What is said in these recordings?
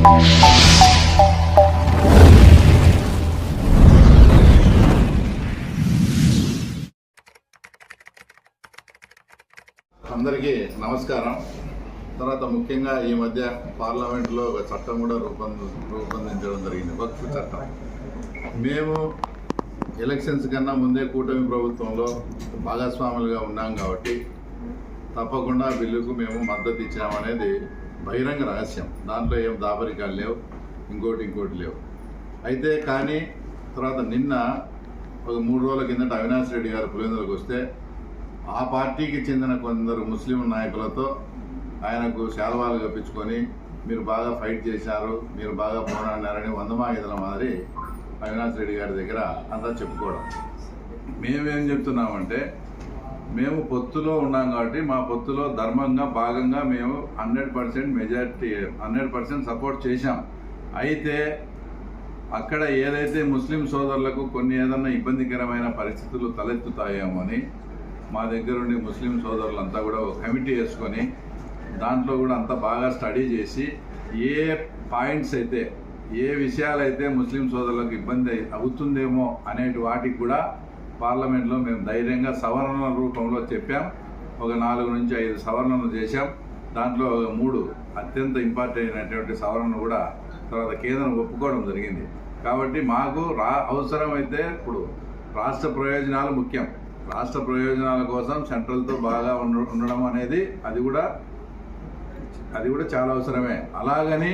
అందరికీ నమస్కారం. తర్వాత ముఖ్యంగా ఈ మధ్య పార్లమెంట్లో ఒక చట్టం కూడా రూపొందించడం జరిగింది, వక్ఫ్ చట్టం. మేము ఎలక్షన్స్ కన్నా ముందే కూటమి ప్రభుత్వంలో భాగస్వాములుగా ఉన్నాం కాబట్టి తప్పకుండా బిల్లుకు మేము మద్దతు ఇచ్చామనేది బహిరంగ రహస్యం. దాంట్లో ఏం దాపరికాలు లేవు, ఇంకోటి లేవు. అయితే కానీ తర్వాత నిన్న ఒక 3 రోజుల కిందట అవినాష్ రెడ్డి గారు పులివెందులకు వస్తే ఆ పార్టీకి చెందిన కొందరు ముస్లిం నాయకులతో ఆయనకు శాల్వాలు కప్పించుకొని మీరు బాగా ఫైట్ చేశారు, మీరు బాగా పోరాడినారని 100 మాగిదల మాదిరి అవినాష్ రెడ్డి గారి దగ్గర అంతా చెప్పుకోవడం. మేమేం చెప్తున్నామంటే మేము పొత్తులో ఉన్నాం కాబట్టి మా పొత్తులో ధర్మంగా భాగంగా మేము 100% మెజారిటీ 100% సపోర్ట్ చేశాం. అయితే అక్కడ ఏదైతే ముస్లిం సోదరులకు కొన్ని ఏదన్నా ఇబ్బందికరమైన పరిస్థితులు తలెత్తుతాయేమో అని మా దగ్గర ఉండి ముస్లిం సోదరులంతా కూడా ఒక కమిటీ వేసుకొని దాంట్లో కూడా అంతా బాగా స్టడీ చేసి ఏ పాయింట్స్ అయితే ఏ విషయాలైతే ముస్లిం సోదరులకు ఇబ్బంది అవుతుందేమో అనేటి వాటికి కూడా పార్లమెంట్లో మేము ధైర్యంగా సవరణల రూపంలో చెప్పాం. ఒక 4 నుంచి 5 సవరణలు చేశాం. దాంట్లో 3 అత్యంత ఇంపార్టెంట్ అయినటువంటి సవరణలు కూడా తర్వాత కేంద్రం ఒప్పుకోవడం జరిగింది. కాబట్టి మాకు అవసరమైతే ఇప్పుడు రాష్ట్ర ప్రయోజనాలు ముఖ్యం. రాష్ట్ర ప్రయోజనాల కోసం సెంట్రల్తో బాగా ఉండడం అనేది అది కూడా చాలా అవసరమే. అలాగని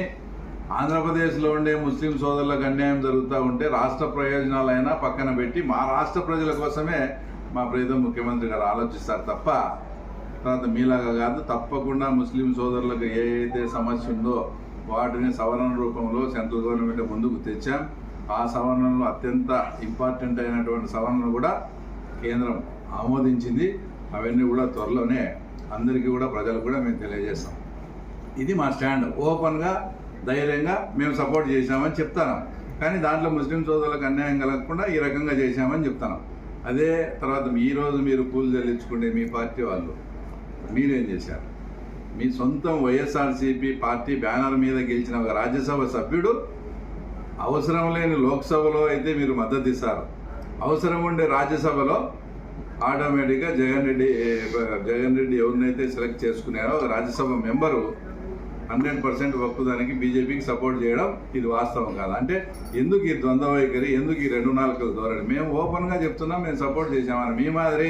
ఆంధ్రప్రదేశ్లో ఉండే ముస్లిం సోదరులకు అన్యాయం జరుగుతూ ఉంటే రాష్ట్ర ప్రయోజనాలైనా పక్కన పెట్టి మా రాష్ట్ర ప్రజల కోసమే మా ప్రియతమ ముఖ్యమంత్రి గారు ఆలోచిస్తారు తప్ప తర్వాత మీలాగా కాదు. తప్పకుండా ముస్లిం సోదరులకు ఏదైతే సమస్య ఉందో వాటిని సవరణ రూపంలో సెంట్రల్ గవర్నమెంట్ ముందుకు తెచ్చాం. ఆ సవరణలో అత్యంత ఇంపార్టెంట్ అయినటువంటి సవరణలు కూడా కేంద్రం ఆమోదించింది. అవన్నీ కూడా త్వరలోనే అందరికీ కూడా ప్రజలకు కూడా మేము తెలియజేస్తాం. ఇది మా స్టాండ్. ఓపెన్గా ధైర్యంగా మేము సపోర్ట్ చేశామని చెప్తాను. కానీ దాంట్లో ముస్లిం సోదరులకు అన్యాయం కలగకుండా ఈ రకంగా చేశామని చెప్తాను. అదే తర్వాత ఈరోజు మీరు పూలు చెల్లించుకుంటే మీ పార్టీ వాళ్ళు మీరేం చేశారు? మీ సొంతం వైఎస్ఆర్సీపీ పార్టీ బ్యానర్ మీద గెలిచిన ఒక రాజ్యసభ సభ్యుడు అవసరం లేని లోక్సభలో అయితే మీరు మద్దతు ఇస్తారు, అవసరం ఉండే రాజ్యసభలో ఆటోమేటిక్గా జగన్ రెడ్డి ఎవరినైతే సెలెక్ట్ చేసుకున్నారో ఒక రాజ్యసభ మెంబరు 100% వక్కుదానికి బీజేపీకి సపోర్ట్ చేయడం ఇది వాస్తవం కాదు. అంటే ఎందుకు ఈ ద్వంద్వ వైఖరి, ఎందుకు ఈ 2 నాలుకల ధోరణి? మేము ఓపెన్గా చెప్తున్నాం, మేము సపోర్ట్ చేసామని. మీ మాదిరి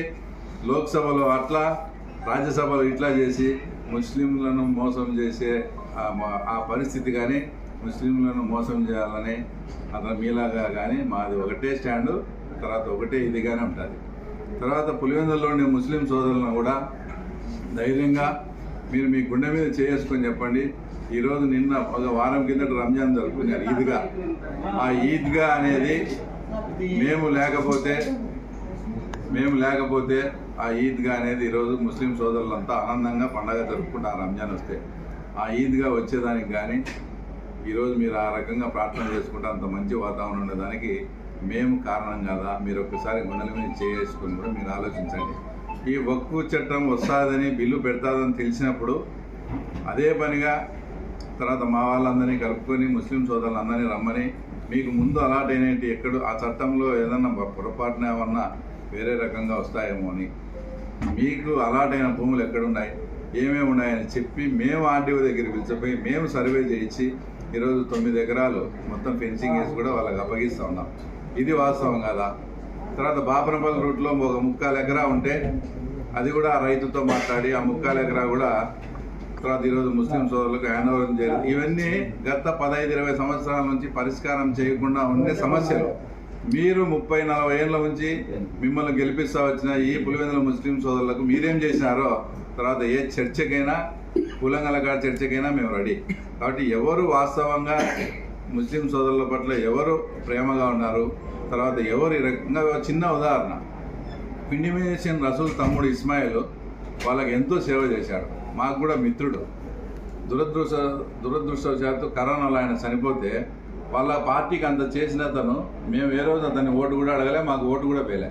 లోక్సభలో అట్లా రాజ్యసభలో ఇట్లా చేసి ముస్లింలను మోసం చేసే ఆ పరిస్థితి కానీ ముస్లింలను మోసం చేయాలని అతను మీలాగా కానీ మాది ఒకటే స్టాండు, తర్వాత ఒకటే ఇదిగానే ఉంటుంది. తర్వాత పులివెందుల్లో ఉండే ముస్లిం సోదరులను కూడా ధైర్యంగా మీరు మీ గుండె మీద చేసుకొని చెప్పండి. ఈరోజు నిన్న ఒక వారం కిందట రంజాన్ జరుపుకున్నారు, ఈద్గా. ఆ ఈద్గా అనేది మేము లేకపోతే ఆ ఈద్గా అనేది ఈరోజు ముస్లిం సోదరులంతా ఆనందంగా పండగ జరుపుకుంటారు రంజాన్ వస్తే. ఆ ఈద్గా వచ్చేదానికి కానీ ఈరోజు మీరు ఆ రకంగా ప్రార్థన చేసుకుంటే అంత మంచి వాతావరణం ఉండేదానికి మేము కారణం కాదా? మీరు ఒక్కసారి గుండెల మీద చేసుకుని కూడా మీరు ఆలోచించండి. ఈ వక్ఫ్ చట్టం వస్తుందని బిల్లు పెడతాదని తెలిసినప్పుడు అదే పనిగా తర్వాత మా వాళ్ళందరినీ కలుపుకొని ముస్లిం సోదరులందరినీ రమ్మని మీకు ముందు అలాట్ అయినట్టు ఎక్కడో ఆ చట్టంలో ఏదన్నా పొరపాటున ఏమన్నా వేరే రకంగా వస్తాయేమో అని మీకు అలాట్ అయిన భూములు ఎక్కడున్నాయి, ఏమేమి ఉన్నాయని చెప్పి మేము ఆర్డీఓ దగ్గరికి పిలిచిపోయి మేము సర్వే చేయించి ఈరోజు 9 ఎకరాలు మొత్తం ఫెన్సింగ్ వేసి కూడా వాళ్ళకి అప్పగిస్తూ ఉన్నాం. ఇది వాస్తవం కదా? తర్వాత బాపనపల్లి రూట్లో ఒక 3/4 ఎకరా ఉంటే అది కూడా రైతుతో మాట్లాడి ఆ 3/4 ఎకరా కూడా తర్వాత ఈరోజు ముస్లిం సోదరులకు హ్యాండ్ ఓవర్ చేయాలి. ఇవన్నీ గత 15-20 సంవత్సరాల నుంచి పరిష్కారం చేయకుండా ఉండే సమస్యలు. మీరు 30-40 ఏళ్ళ నుంచి మిమ్మల్ని గెలిపిస్తూ వచ్చిన ఈ పులివెందుల ముస్లిం సోదరులకు మీరేం చేసినారో తర్వాత ఏ చర్చకైనా కులంగలగా చర్చకైనా మేము రెడీ. కాబట్టి ఎవరు వాస్తవంగా ముస్లిం సోదరుల పట్ల ఎవరు ప్రేమగా ఉన్నారు, తర్వాత ఎవరు ఈ రకంగా చిన్న ఉదాహరణ పిండిమేషన్ రసూల్ తమ్ముడు ఇస్మాయిల్ వాళ్ళకి ఎంతో సేవ చేశాడు, మాకు కూడా మిత్రుడు. దురదృష్టవశాత్తు కరోనాలో ఆయన చనిపోతే వాళ్ళ పార్టీకి అంత చేసిన అతను మేము ఏ రోజు అతన్ని ఓటు కూడా అడగలే, మాకు ఓటు కూడా వేయలే.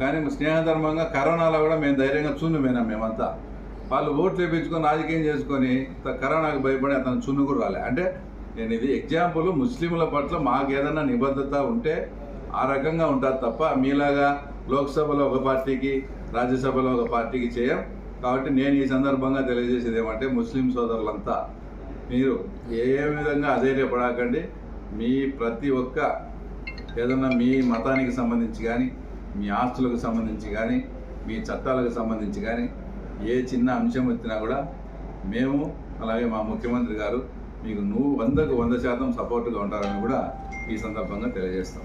కానీ స్నేహధర్మంగా కరోనాలో కూడా మేము ధైర్యంగా చూన్నుపోయినాం మేమంతా. వాళ్ళు ఓట్లు వేయించుకొని రాజకీయం చేసుకొని కరోనాకు భయపడి అతను చున్ను కూడా రాలే. అంటే నేను ఇది ఎగ్జాంపుల్. ముస్లింల పట్ల మాకు ఏదైనా నిబద్ధత ఉంటే ఆ రకంగా ఉంటుంది తప్ప మీలాగా లోక్సభలో ఒక పార్టీకి రాజ్యసభలో ఒక పార్టీకి చేయం. కాబట్టి నేను ఈ సందర్భంగా తెలియజేసేది ఏమంటే ముస్లిం సోదరులంతా మీరు ఏ విధంగా అధైర్యపడకండి. మీ ప్రతి ఒక్క ఏదన్నా మీ మతానికి సంబంధించి కానీ మీ ఆస్తులకు సంబంధించి కానీ మీ చట్టాలకు సంబంధించి కానీ ఏ చిన్న అంశం వచ్చినా కూడా మేము అలాగే మా ముఖ్యమంత్రి గారు మీకు 100% సపోర్ట్గా ఉంటారని కూడా ఈ సందర్భంగా తెలియజేస్తాం.